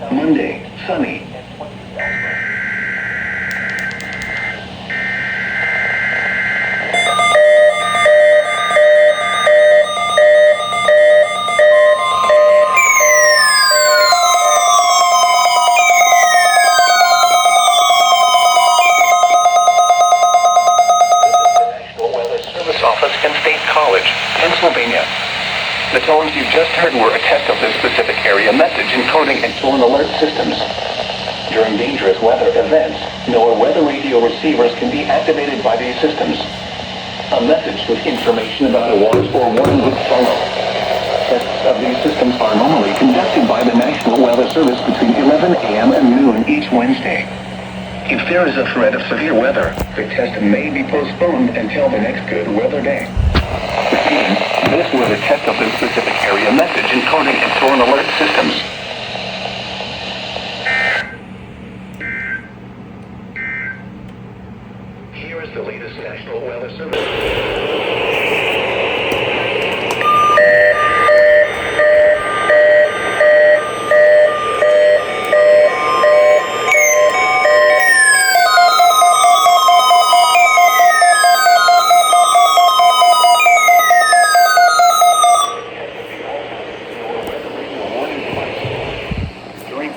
Monday, sunny. Office in State College, Pennsylvania. The tones you just heard were a test of this specific area message encoding and tone alert systems. During dangerous weather events, NOAA weather radio receivers can be activated by these systems. A message with information about a watch or warning would follow. Tests of these systems are normally conducted by the National Weather Service between 11 a.m. and noon each Wednesday. If there is a threat of severe weather, the test may be postponed until the next good weather day. Repeating, this was a test of the specific area message encoding and tone alert systems. Here is the latest National Weather Service.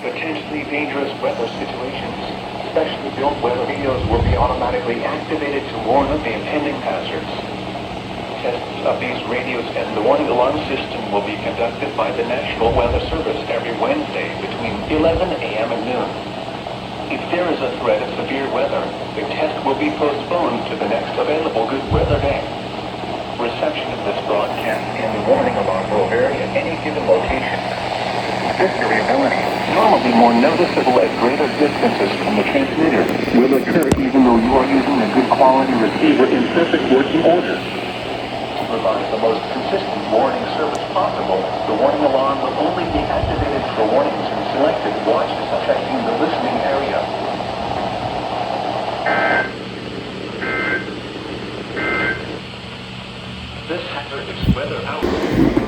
Potentially dangerous weather situations, specially built weather radios will be automatically activated to warn of the impending hazards. Tests of these radios and the warning alarm system will be conducted by the National Weather Service every Wednesday between 11 a.m. and noon. If there is a threat of severe weather, the test will be postponed to the next available good weather day. Reception of this broadcast and the warning alarm will vary at any given location. This variability, normally more noticeable at greater distances from the transmitter, will occur even though you are using a good quality receiver in perfect working order. To provide the most consistent warning service possible, the warning alarm will only be activated for warnings in selected watches affecting the listening area. This hazardous weather outbreak.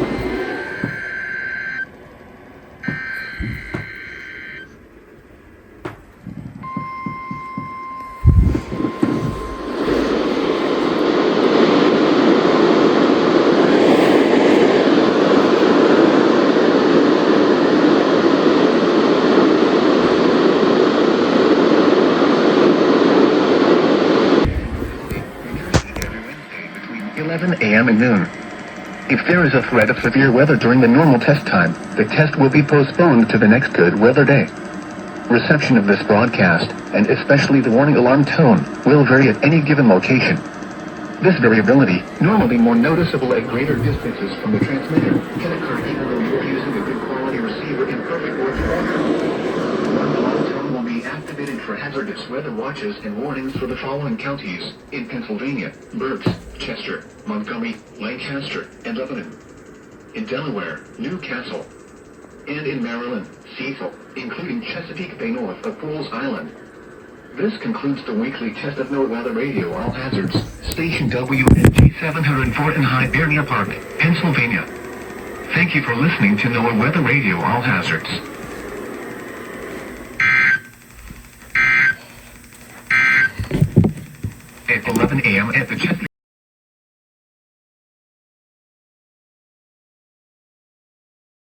a.m. and noon. If there is a threat of severe weather during the normal test time, the test will be postponed to the next good weather day. Reception of this broadcast, and especially the warning alarm tone, will vary at any given location. This variability, normally more noticeable at greater distances from the transmitter, can occur even though you are using a good quality receiver in perfect working order. The warning alarm tone will be activated for hazardous weather watches and warnings for the following counties in Pennsylvania: Berks, Chester, Montgomery, Lancaster, and Lebanon. In Delaware, Newcastle. And in Maryland, Cecil, including Chesapeake Bay north of Pools Island. This concludes the weekly test of NOAA Weather Radio All Hazards, Station WNG704 in Hibernia Park, Pennsylvania. Thank you for listening to NOAA Weather Radio All Hazards.